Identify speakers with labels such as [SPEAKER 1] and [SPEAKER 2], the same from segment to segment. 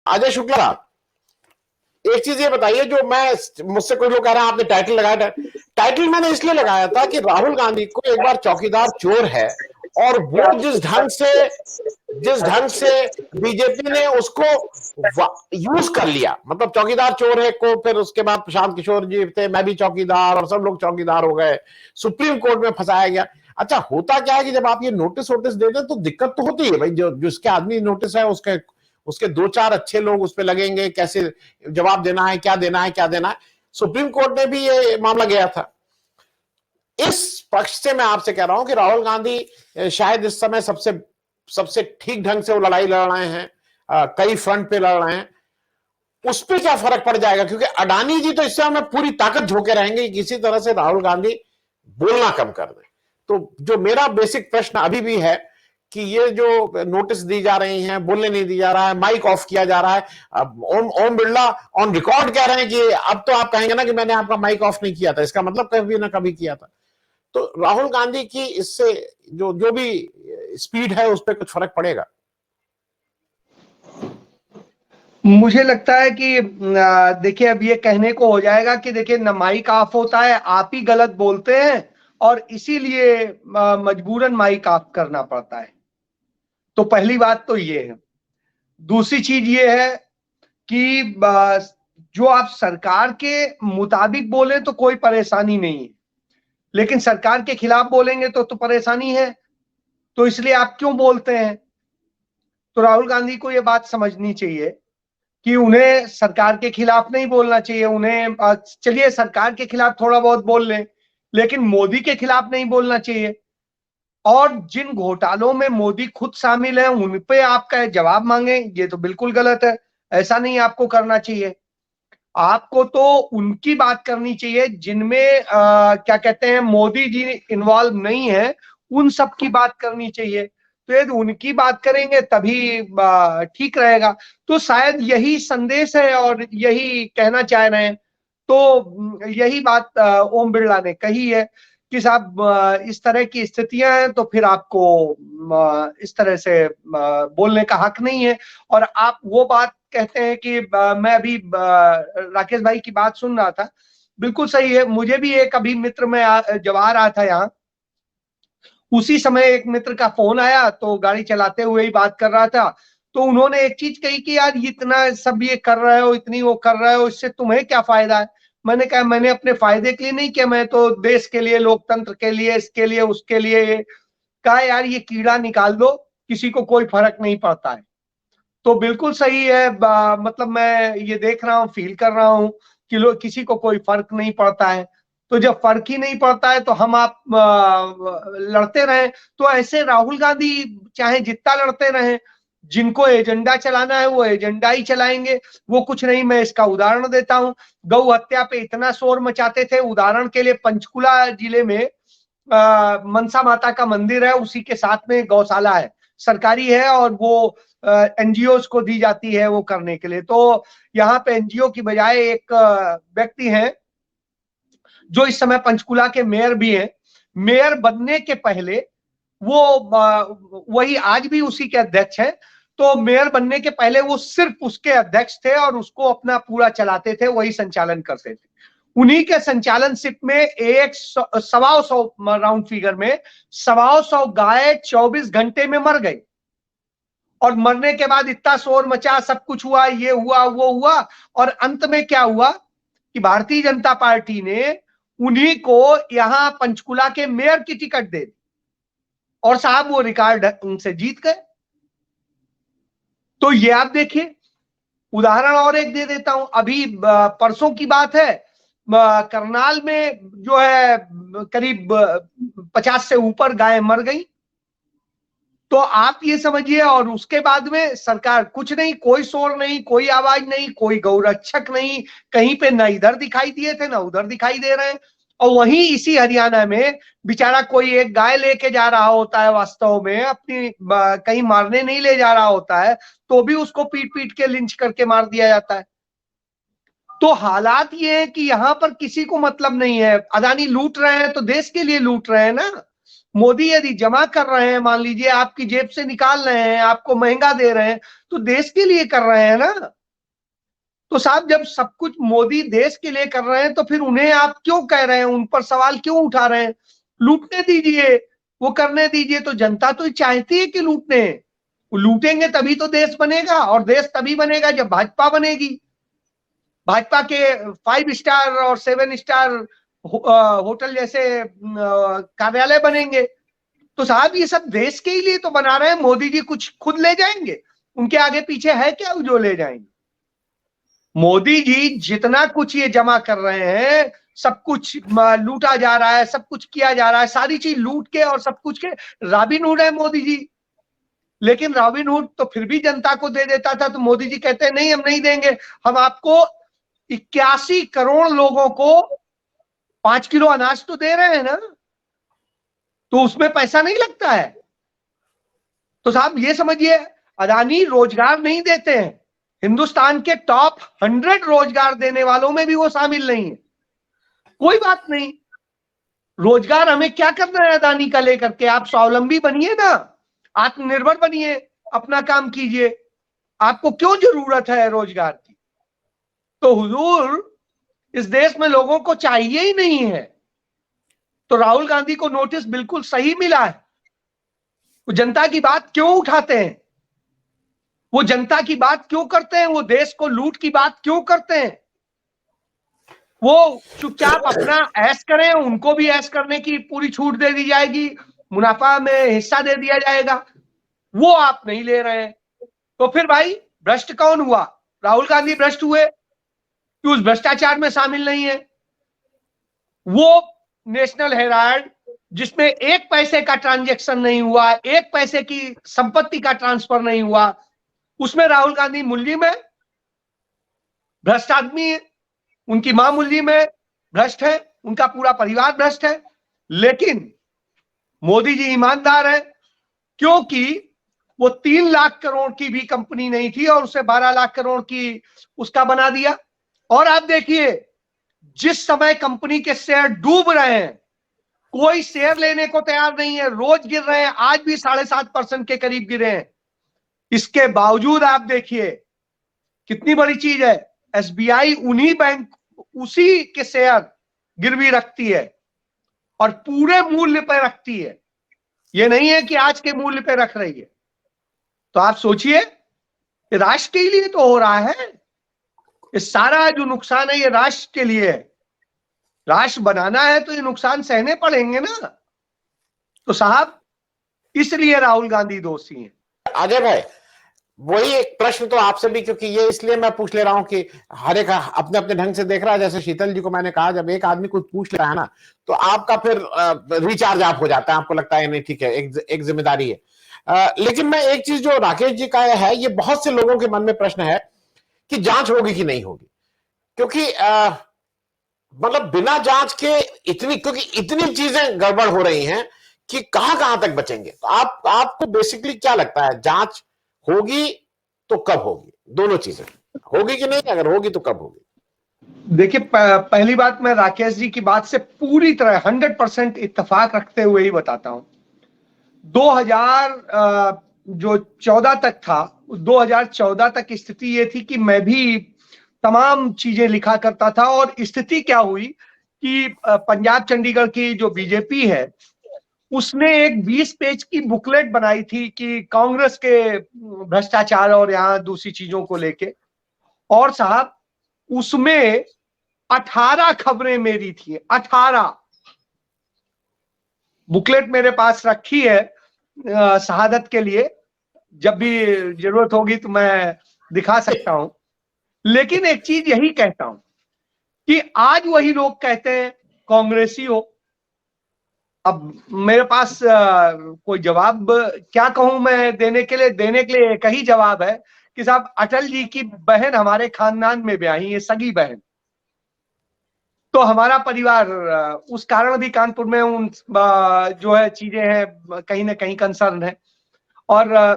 [SPEAKER 1] अजय शुक्ला, एक चीज ये बताइए, जो मैं मुझसे कोई लोग कह रहे हैं आपने टाइटल लगाया, टाइटल मैंने इसलिए लगाया था कि राहुल गांधी को एक बार चौकीदार चोर है, और वो जिस ढंग से बीजेपी ने उसको यूज कर लिया, मतलब चौकीदार चोर है को, फिर उसके बाद प्रशांत किशोर जी थे, मैं भी चौकीदार, और सब लोग चौकीदार हो गए, सुप्रीम कोर्ट में फंसाया गया। अच्छा, होता क्या है कि जब आप ये नोटिस वोटिस देते हैं तो दिक्कत तो होती है भाई, जो जिसके आदमी नोटिस है उसके उसके दो चार अच्छे लोग उस पर लगेंगे, कैसे जवाब देना है, क्या देना है, क्या देना है। सुप्रीम कोर्ट में भी ये मामला गया था। इस पक्ष से मैं आपसे कह रहा हूं कि राहुल गांधी शायद इस समय सबसे सबसे ठीक ढंग से वो लड़ाई लड़ रहे हैं, कई फ्रंट पे लड़ रहे हैं। उस पर क्या फर्क पड़ जाएगा, क्योंकि अडानी जी तो इस समय पूरी ताकत झोंके रहेंगे कि किसी तरह से राहुल गांधी बोलना कम कर दे। तो जो मेरा बेसिक प्रश्न अभी भी है कि ये जो नोटिस दी जा रही हैं, बोलने नहीं दिया जा रहा है, माइक ऑफ किया जा रहा है। अब ओम बिरला ऑन रिकॉर्ड कह रहे हैं कि अब तो आप कहेंगे ना कि मैंने आपका माइक ऑफ नहीं किया था, इसका मतलब कभी ना कभी किया था। तो राहुल गांधी की इससे जो जो भी स्पीड है उस पर कुछ फर्क पड़ेगा?
[SPEAKER 2] मुझे लगता है कि देखिए, अब ये कहने को हो जाएगा कि देखिए न माइक ऑफ होता है, आप ही गलत बोलते हैं और इसीलिए मजबूरन माइक ऑफ करना पड़ता है। तो पहली बात तो ये है। दूसरी चीज ये है कि जो आप सरकार के मुताबिक बोले तो कोई परेशानी नहीं है, लेकिन सरकार के खिलाफ बोलेंगे तो परेशानी है। तो इसलिए आप क्यों बोलते हैं? तो राहुल गांधी को ये बात समझनी चाहिए कि उन्हें सरकार के खिलाफ नहीं बोलना चाहिए। उन्हें चलिए सरकार के खिलाफ थोड़ा बहुत बोल लें, लेकिन मोदी के खिलाफ नहीं बोलना चाहिए। और जिन घोटालों में मोदी खुद शामिल है उन पे आपका जवाब मांगे, ये तो बिल्कुल गलत है। ऐसा नहीं आपको करना चाहिए। आपको तो उनकी बात करनी चाहिए जिनमें क्या कहते हैं, मोदी जी इन्वॉल्व नहीं है, उन सब की बात करनी चाहिए। तो यदि उनकी बात करेंगे तभी ठीक रहेगा। तो शायद यही संदेश है और यही कहना चाह रहे हैं। तो यही बात ओम बिरला ने कही है कि साहब इस तरह की स्थितियां हैं तो फिर आपको इस तरह से बोलने का हक नहीं है। और आप वो बात कहते हैं कि मैं अभी राकेश भाई की बात सुन रहा था, बिल्कुल सही है। मुझे भी एक अभी मित्र में जब आ रहा था यहाँ, उसी समय एक मित्र का फोन आया, तो गाड़ी चलाते हुए ही बात कर रहा था। तो उन्होंने एक चीज कही कि यार इतना सब ये कर रहे हो, इतनी वो कर रहे हो, इससे तुम्हें क्या फायदा है? मैंने कहा मैंने अपने फायदे के लिए नहीं किया, मैं तो देश के लिए, लोकतंत्र के लिए, इसके लिए उसके लिए। कहा यार ये कीड़ा निकाल दो, किसी को कोई फर्क नहीं पड़ता है। तो बिल्कुल सही है। मतलब मैं ये देख रहा हूँ, फील कर रहा हूँ कि लोग, किसी को कोई फर्क नहीं पड़ता है। तो जब फर्क ही नहीं पड़ता है तो हम आप लड़ते रहें। तो ऐसे राहुल गांधी चाहे जितना लड़ते रहें, जिनको एजेंडा चलाना है वो एजेंडा ही चलाएंगे। वो कुछ नहीं। मैं इसका उदाहरण देता हूँ। गौ हत्या पे इतना शोर मचाते थे, उदाहरण के लिए पंचकुला जिले में मनसा माता का मंदिर है, उसी के साथ में गौशाला है, सरकारी है, और वो एनजीओ को दी जाती है वो करने के लिए। तो यहाँ पे एनजीओ की बजाय एक व्यक्ति हैं जो इस समय पंचकुला के मेयर भी हैं। मेयर बनने के पहले वो वही आज भी उसी के अध्यक्ष हैं। तो मेयर बनने के पहले वो सिर्फ उसके अध्यक्ष थे और उसको अपना पूरा चलाते थे, वही संचालन करते थे। उन्हीं के संचालनशिप में एक 125 राउंड फिगर में 125 गाय 24 घंटे में मर गई। और मरने के बाद इतना शोर मचा, सब कुछ हुआ, ये हुआ वो हुआ, और अंत में क्या हुआ कि भारतीय जनता पार्टी ने उन्हीं को यहां पंचकुला के मेयर की टिकट दे दी और साहब वो रिकॉर्ड उनसे जीत गए। तो ये आप देखिए। उदाहरण और एक दे देता हूं। अभी परसों की बात है, करनाल में जो है करीब 50 से ऊपर गाय मर गई। तो आप ये समझिए, और उसके बाद में सरकार कुछ नहीं, कोई शोर नहीं, कोई आवाज नहीं, कोई गौरक्षक नहीं, कहीं पे ना इधर दिखाई दिए थे ना उधर दिखाई दे रहे हैं। और वहीं इसी हरियाणा में बेचारा कोई एक गाय लेके जा रहा होता है, वास्तव में अपनी कहीं मारने नहीं ले जा रहा होता है, तो भी उसको पीट पीट के लिंच करके मार दिया जाता है। तो हालात ये है कि यहां पर किसी को मतलब नहीं है। अदानी लूट रहे हैं तो देश के लिए लूट रहे हैं ना। मोदी यदि जमा कर रहे हैं, मान लीजिए आपकी जेब से निकाल रहे हैं, आपको महंगा दे रहे हैं, तो देश के लिए कर रहे हैं ना। तो साहब जब सब कुछ मोदी देश के लिए कर रहे हैं तो फिर उन्हें आप क्यों कह रहे हैं, उन पर सवाल क्यों उठा रहे हैं? लूटने दीजिए, वो करने दीजिए। तो जनता तो चाहती है कि लूटने, वो लूटेंगे तभी तो देश बनेगा, और देश तभी बनेगा जब भाजपा बनेगी। भाजपा के 5 स्टार और 7 स्टार होटल जैसे कार्यालय बनेंगे। तो साहब ये सब देश के ही लिए तो बना रहे हैं। मोदी जी कुछ खुद ले जाएंगे? उनके आगे पीछे है क्या जो ले जाएंगे? मोदी जी जितना कुछ ये जमा कर रहे हैं, सब कुछ लूटा जा रहा है, सब कुछ किया जा रहा है, सारी चीज लूट के और सब कुछ के रॉबिनहुड है मोदी जी। लेकिन रॉबिनहुड तो फिर भी जनता को दे देता था, तो मोदी जी कहते हैं नहीं, हम नहीं देंगे। हम आपको 81 करोड़ लोगों को 5 किलो अनाज तो दे रहे हैं ना, तो उसमें पैसा नहीं लगता है। तो साहब ये समझिए, अदानी रोजगार नहीं देते हैं, हिंदुस्तान के टॉप 100 रोजगार देने वालों में भी वो शामिल नहीं है। कोई बात नहीं, रोजगार हमें क्या करना है अदानी का लेकर के? आप स्वावलंबी बनिए ना, आत्मनिर्भर बनिए, अपना काम कीजिए। आपको क्यों जरूरत है रोजगार की? तो हुजूर, इस देश में लोगों को चाहिए ही नहीं है। तो राहुल गांधी को नोटिस बिल्कुल सही मिला है। वो जनता की बात क्यों उठाते हैं? वो जनता की बात क्यों करते हैं? वो देश को लूट की बात क्यों करते हैं? वो चुपचाप अपना ऐश करें, उनको भी ऐश करने की पूरी छूट दे दी जाएगी, मुनाफा में हिस्सा दे दिया जाएगा। वो आप नहीं ले रहे हैं। तो फिर भाई भ्रष्ट कौन हुआ? राहुल गांधी भ्रष्ट हुए कि उस भ्रष्टाचार में शामिल नहीं है? वो नेशनल हेराल्ड जिसमें 1 पैसे का ट्रांजैक्शन नहीं हुआ, 1 पैसे की संपत्ति का ट्रांसफर नहीं हुआ, उसमें राहुल गांधी मुल्जिम है, भ्रष्ट आदमी है, उनकी मां मुल्जिम है, भ्रष्ट है, उनका पूरा परिवार भ्रष्ट है। लेकिन मोदी जी ईमानदार है, क्योंकि वो 3 लाख करोड़ की भी कंपनी नहीं थी और उसे 12 लाख करोड़ की उसका बना दिया। और आप देखिए, जिस समय कंपनी के शेयर डूब रहे हैं, कोई शेयर लेने को तैयार नहीं है, रोज गिर रहे हैं, आज भी 7.5% के करीब गिरे हैं। इसके बावजूद आप देखिए कितनी बड़ी चीज है, एसबीआई उन्हीं बैंक, उसी के शेयर गिरवी रखती है और पूरे मूल्य पर रखती है। ये नहीं है कि आज के मूल्य पे रख रही है। तो आप सोचिए, राष्ट्र के लिए तो हो रहा है, ये सारा जो नुकसान है ये राष्ट्र के लिए है। राष्ट्र बनाना है तो ये नुकसान सहने पड़ेंगे ना। तो साहब इसलिए राहुल गांधी दोषी हैं।
[SPEAKER 1] अजय भाई, वही एक प्रश्न तो आपसे भी, क्योंकि ये इसलिए मैं पूछ ले रहा हूं कि हर एक अपने अपने ढंग से देख रहा है। जैसे शीतल जी को मैंने कहा, जब एक आदमी कुछ पूछ ले रहा है ना, तो आपका फिर रिचार्ज आप हो जाता है, आपको लगता है नहीं ठीक है, एक जिम्मेदारी है। लेकिन मैं एक चीज जो राकेश जी का है, ये बहुत से लोगों के मन में प्रश्न है कि जांच होगी कि नहीं होगी, क्योंकि मतलब बिना जांच के क्योंकि इतनी चीजें गड़बड़ हो रही हैं कि कहां कहां तक बचेंगे। तो आपको बेसिकली क्या लगता है, जांच होगी तो कब होगी? दोनों चीजें होगी कि नहीं? अगर होगी तो कब होगी?
[SPEAKER 2] देखिए, पहली बात, मैं राकेश जी की बात से पूरी तरह 100% इत्तेफाक रखते हुए ही बताता हूं। 2014 तक था, 2014 तक स्थिति ये थी कि मैं भी तमाम चीजें लिखा करता था। और स्थिति क्या हुई कि पंजाब चंडीगढ़ की जो बीजेपी है, उसने एक 20 पेज की बुकलेट बनाई थी कि कांग्रेस के भ्रष्टाचार और यहां दूसरी चीजों को लेके। और साहब उसमें 18 खबरें मेरी थी, 18 बुकलेट मेरे पास रखी है शहादत के लिए, जब भी जरूरत होगी तो मैं दिखा सकता हूं। लेकिन एक चीज यही कहता हूं कि आज वही लोग कहते हैं कांग्रेसी हो। अब मेरे पास कोई जवाब क्या कहूं मैं देने के लिए एक ही जवाब है कि साहब अटल जी की बहन हमारे खानदान में ब्याही है, सगी बहन। तो हमारा परिवार उस कारण भी कानपुर में उन जो है चीजें हैं कहीं ना कहीं कंसर्न है। और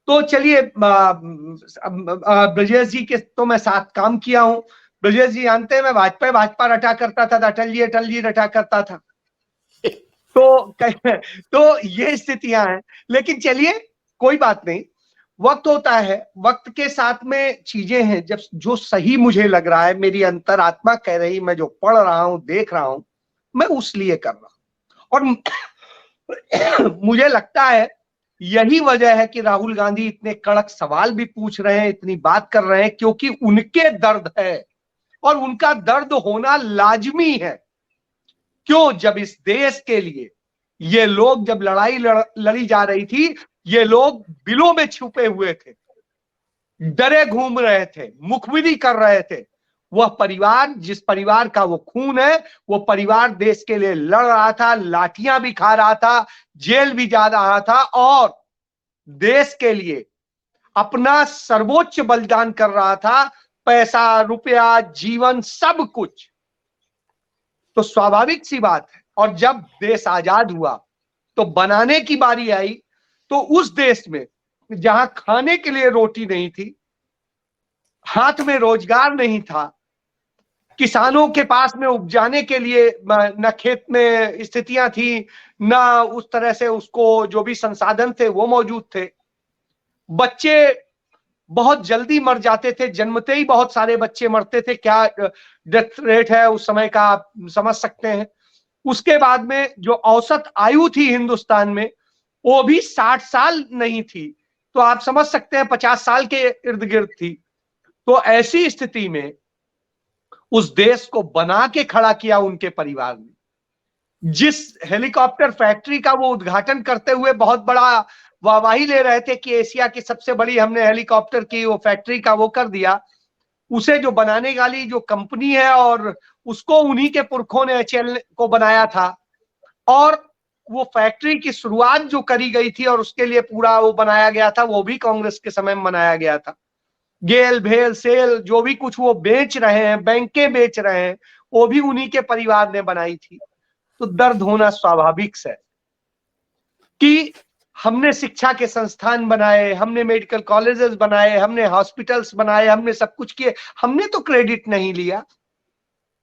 [SPEAKER 2] तो चलिए, ब्रजेश जी के तो मैं साथ काम किया हूं। ब्रजेश जी जानते हैं मैं भाजपा रटा करता था, तो अटल जी रटा करता था। तो ये स्थितियां हैं। लेकिन चलिए कोई बात नहीं, वक्त होता है, वक्त के साथ में चीजें हैं। जब जो सही मुझे लग रहा है, मेरी अंतरात्मा कह रही, मैं जो पढ़ रहा हूं, देख रहा हूं, मैं उस लिए कर रहा हूं। और मुझे लगता है यही वजह है कि राहुल गांधी इतने कड़क सवाल भी पूछ रहे हैं, इतनी बात कर रहे हैं, क्योंकि उनके दर्द है और उनका दर्द होना लाजमी है। क्यों? जब इस देश के लिए ये लोग, जब लड़ाई लड़ी जा रही थी, ये लोग बिलों में छुपे हुए थे, डरे घूम रहे थे, मुखबिरी कर रहे थे। वह परिवार, जिस परिवार का वो खून है, वो परिवार देश के लिए लड़ रहा था, लाठियां भी खा रहा था, जेल भी जा रहा था और देश के लिए अपना सर्वोच्च बलिदान कर रहा था, पैसा, रुपया, जीवन, सब कुछ। तो स्वाभाविक सी बात है। और जब देश आजाद हुआ तो बनाने की बारी आई, तो उस देश में जहां खाने के लिए रोटी नहीं थी, हाथ में रोजगार नहीं था, किसानों के पास में उपजाने के लिए न खेत में स्थितियां थी, न उस तरह से उसको जो भी संसाधन थे वो मौजूद थे, बच्चे बहुत जल्दी मर जाते थे, जन्मते ही बहुत सारे बच्चे मरते थे। क्या डेथ रेट है उस समय का, आप समझ सकते हैं। उसके बाद में जो औसत आयु थी हिंदुस्तान में, वो भी 60 साल नहीं थी, तो आप समझ सकते हैं 50 साल के इर्द गिर्द थी। तो ऐसी स्थिति में उस देश को बना के खड़ा किया उनके परिवार ने। जिस हेलीकॉप्टर फैक्ट्री का वो उद्घाटन करते हुए बहुत बड़ा वाहवाही ले रहे थे कि एशिया की सबसे बड़ी हमने हेलीकॉप्टर की वो फैक्ट्री का वो कर दिया, उसे जो बनाने वाली जो कंपनी है, और उसको उन्हीं के पुरखों ने एचएल को बनाया था। और वो फैक्ट्री की शुरुआत जो करी गई थी और उसके लिए पूरा वो बनाया गया था, वो भी कांग्रेस के समय में बनाया गया था। गेल, भेल, सेल, जो भी कुछ वो बेच रहे हैं, बैंकें बेच रहे हैं, वो भी उन्हीं के परिवार ने बनाई थी। तो दर्द होना स्वाभाविक है कि हमने शिक्षा के संस्थान बनाए, हमने मेडिकल कॉलेजेस बनाए, हमने हॉस्पिटल्स बनाए, हमने सब कुछ किए, हमने तो क्रेडिट नहीं लिया।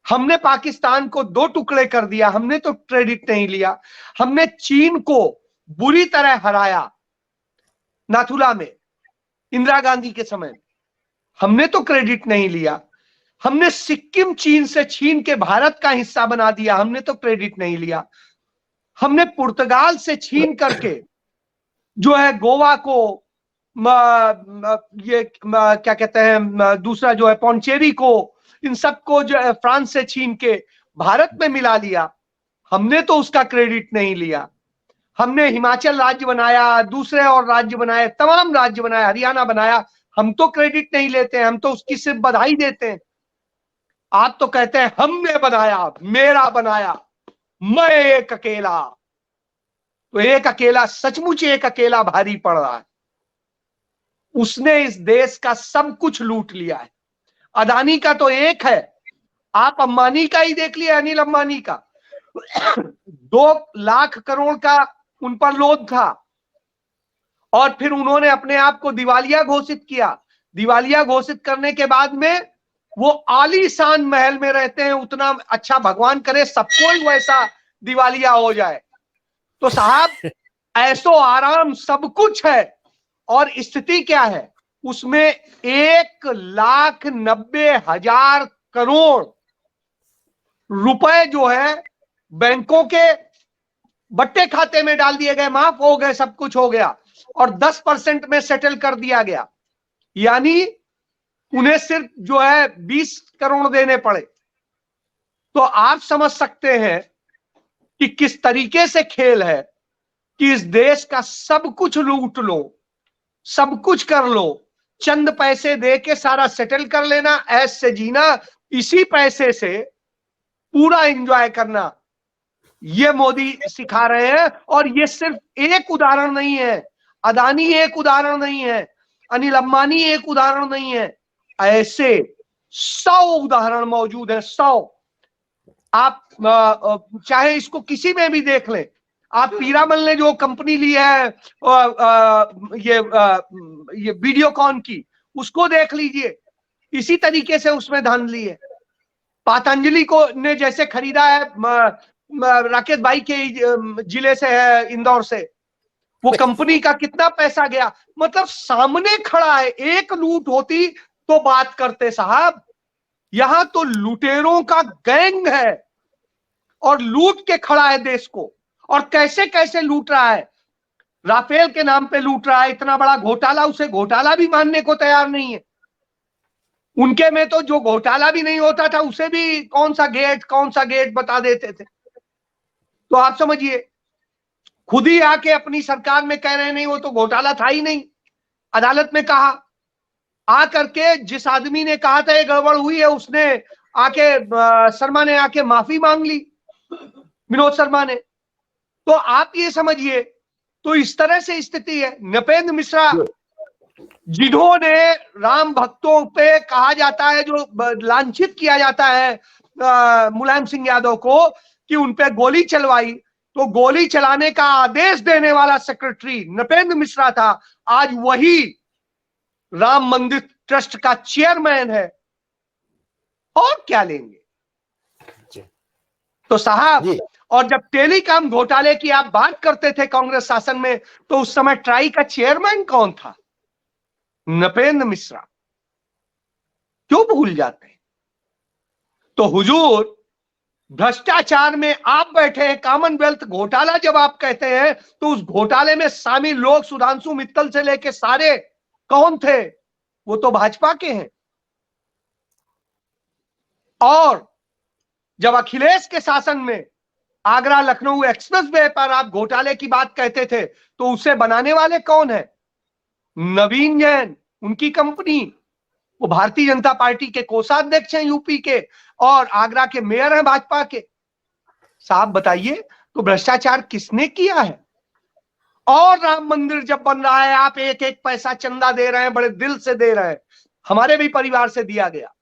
[SPEAKER 2] हमने पाकिस्तान को 2 टुकड़े कर दिया, हमने तो क्रेडिट नहीं लिया। हमने चीन को बुरी तरह हराया नाथुला में, इंदिरा गांधी के समय, हमने तो क्रेडिट नहीं लिया। हमने सिक्किम चीन से छीन के भारत का हिस्सा बना दिया, हमने तो क्रेडिट नहीं लिया। हमने पुर्तगाल से छीन करके जो है गोवा को, ये क्या कहते हैं, दूसरा जो है पौंचेरी को, इन सबको जो है फ्रांस से छीन के भारत में मिला लिया, हमने तो उसका क्रेडिट नहीं लिया। हमने हिमाचल राज्य बनाया, दूसरे और राज्य बनाए, तमाम राज्य बनाए, हरियाणा बनाया, हम तो क्रेडिट नहीं लेते हैं, हम तो उसकी सिर्फ बधाई देते हैं। आप तो कहते हैं हमने बनाया, मेरा बनाया, मैं एक अकेला। तो एक अकेला, सचमुच एक अकेला भारी पड़ रहा है। उसने इस देश का सब कुछ लूट लिया है। अदानी का तो एक है, आप अंबानी का ही देख लिया, अनिल अंबानी का 2 लाख करोड़ का उन पर लोन था, और फिर उन्होंने अपने आप को दिवालिया घोषित किया। दिवालिया घोषित करने के बाद में वो आलीशान महल में रहते हैं। उतना अच्छा भगवान करे सबको ही वैसा दिवालिया हो जाए। तो साहब, ऐसो आराम सब कुछ है, और स्थिति क्या है उसमें, 1,90,000 करोड़ रुपए जो है बैंकों के बट्टे खाते में डाल दिए गए, माफ हो गए, सब कुछ हो गया, और 10% में सेटल कर दिया गया। यानी उन्हें सिर्फ जो है 20 करोड़ देने पड़े। तो आप समझ सकते हैं कि किस तरीके से खेल है कि इस देश का सब कुछ लूट लो, सब कुछ कर लो, चंद पैसे दे के सारा सेटल कर लेना, ऐश से जीना, इसी पैसे से पूरा एंजॉय करना, ये मोदी सिखा रहे हैं। और ये सिर्फ एक उदाहरण नहीं है, अदानी एक उदाहरण नहीं है, अनिल अंबानी एक उदाहरण नहीं है, ऐसे 100 उदाहरण मौजूद है, 100। आप चाहे इसको किसी में भी देख लें। आप पीरामल ने जो कंपनी ली है ये वीडियोकॉन की, उसको देख लीजिए, इसी तरीके से उसमें धन ली है। पतंजलि को ने जैसे खरीदा है राकेश भाई के जिले से है, इंदौर से, वो कंपनी का कितना पैसा गया। मतलब सामने खड़ा है, एक लूट होती तो बात करते साहब, यहां तो लुटेरों का गैंग है और लूट के खड़ा है देश को। और कैसे कैसे लूट रहा है, राफेल के नाम पे लूट रहा है, इतना बड़ा घोटाला, उसे घोटाला भी मानने को तैयार नहीं है। उनके में तो जो घोटाला भी नहीं होता था उसे भी कौन सा गेट बता देते थे। तो आप समझिए, खुद ही आके अपनी सरकार में कह रहे हैं नहीं वो तो घोटाला था ही नहीं। अदालत में कहा, आकर के जिस आदमी ने कहा था ये गड़बड़ हुई है, उसने आके शर्मा ने आके माफी मांग ली, विनोद शर्मा ने। तो आप ये समझिए, तो इस तरह से स्थिति है। नृपेंद्र मिश्रा, जिन्होंने राम भक्तों पे कहा जाता है, जो लांछित किया जाता है मुलायम सिंह यादव को कि उनपे गोली चलवाई, तो गोली चलाने का आदेश देने वाला सेक्रेटरी नृपेंद्र मिश्रा था, आज वही राम मंदिर ट्रस्ट का चेयरमैन है। और क्या लेंगे। तो साहब, और जब टेलीकॉम घोटाले की आप बात करते थे कांग्रेस शासन में, तो उस समय ट्राई का चेयरमैन कौन था? नृपेंद्र मिश्रा। क्यों भूल जाते हैं? तो हुजूर, भ्रष्टाचार में आप बैठे हैं, कॉमनवेल्थ घोटाला जब आप कहते हैं, तो उस घोटाले में शामिल लोग सुधांशु मित्तल से लेके सारे कौन थे? वो तो भाजपा के हैं। और जब अखिलेश के शासन में आगरा लखनऊ एक्सप्रेस वे पर आप घोटाले की बात कहते थे, तो उसे बनाने वाले कौन है? नवीन जैन, उनकी कंपनी। वो भारतीय जनता पार्टी के कोषाध्यक्ष हैं यूपी के, और आगरा के मेयर हैं भाजपा के। साहब बताइए, तो भ्रष्टाचार किसने किया है? और राम मंदिर जब बन रहा है, आप एक एक पैसा चंदा दे रहे हैं, बड़े दिल से दे रहे हैं, हमारे भी परिवार से दिया गया।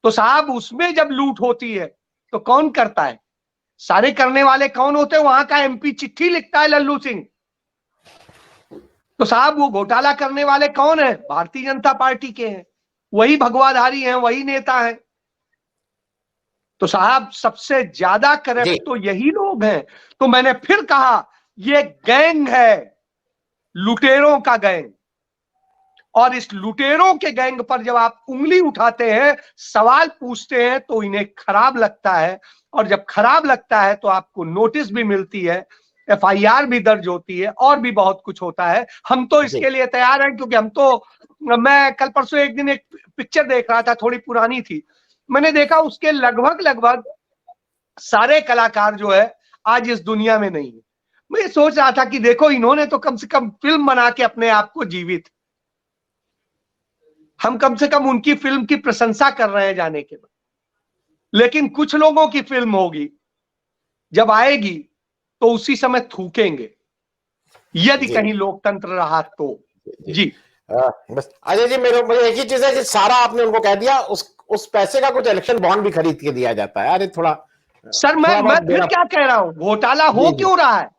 [SPEAKER 2] तो साहब, उसमें जब लूट होती है तो कौन करता है? सारे करने वाले कौन होते हैं? वहां का एमपी चिट्ठी लिखता है, लल्लू सिंह। तो साहब, वो घोटाला करने वाले कौन है? भारतीय जनता पार्टी के हैं, वही भगवाधारी हैं, वही नेता हैं। तो साहब, सबसे ज्यादा करप्ट तो यही लोग हैं। तो मैंने फिर कहा, ये गैंग है, लुटेरों का गैंग। और इस लुटेरों के गैंग पर जब आप उंगली उठाते हैं, सवाल पूछते हैं, तो इन्हें खराब लगता है। और जब खराब लगता है तो आपको नोटिस भी मिलती है, एफआईआर भी दर्ज होती है, और भी बहुत कुछ होता है। हम तो इसके लिए तैयार हैं, क्योंकि हम तो, मैं कल परसों एक दिन एक पिक्चर देख रहा था, थोड़ी पुरानी थी, मैंने देखा उसके लगभग सारे कलाकार जो है आज इस दुनिया में नहीं है। मैं सोच रहा था कि देखो, इन्होंने तो कम से कम फिल्म बना के अपने आप को जीवित, हम कम से कम उनकी फिल्म की प्रशंसा कर रहे हैं जाने के बाद। लेकिन कुछ लोगों की फिल्म होगी, जब आएगी तो उसी समय थूकेंगे, यदि कहीं लोकतंत्र रहा तो। जी
[SPEAKER 1] बस अजय जी, मुझे एक ही चीज है कि सारा आपने उनको कह दिया, उस पैसे का कुछ इलेक्शन बॉन्ड भी खरीद के दिया जाता है। अरे थोड़ा
[SPEAKER 2] सर, मैं फिर क्या कह रहा हूं, घोटाला हो क्यों रहा है?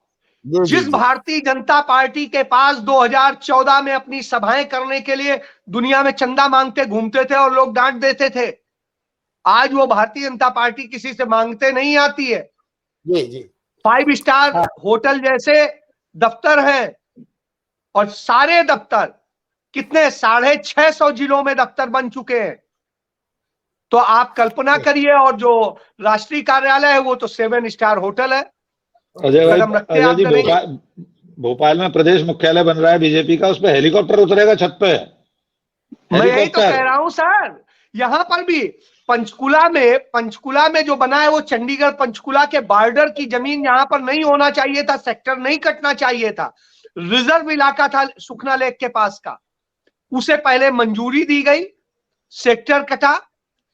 [SPEAKER 2] जिस भारतीय जनता पार्टी के पास 2014 में अपनी सभाएं करने के लिए दुनिया में चंदा मांगते घूमते थे और लोग डांट देते थे, आज वो भारतीय जनता पार्टी किसी से मांगते नहीं आती है। जी 5 स्टार होटल जैसे दफ्तर हैं, और सारे दफ्तर कितने 650 जिलों में दफ्तर बन चुके हैं। तो आप कल्पना करिए, और जो राष्ट्रीय कार्यालय है वो तो 7 स्टार होटल है।
[SPEAKER 3] अजय जी, भोपाल में प्रदेश मुख्यालय बन रहा है बीजेपी का, उस पर हेलीकॉप्टर उतरेगा छत पे।
[SPEAKER 2] मैं यही तो कह रहा हूं सर, यहां पर भी पंचकुला में जो बना है, वो चंडीगढ़ पंचकुला के बॉर्डर की जमीन, यहां पर नहीं होना चाहिए था, सेक्टर नहीं कटना चाहिए था, रिजर्व इलाका था सुखना लेक के पास का, उसे पहले मंजूरी दी गई, सेक्टर कटा,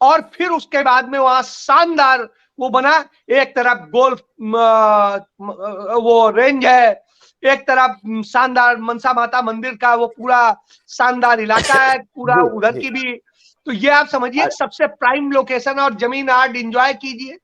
[SPEAKER 2] और फिर उसके बाद में वहां शानदार वो बना। एक तरफ गोल्फ वो रेंज है, एक तरफ शानदार मनसा माता मंदिर का वो पूरा शानदार इलाका है, पूरा उधर की भी। तो ये आप समझिए सबसे प्राइम लोकेशन, और जमीन आज एंजॉय कीजिए।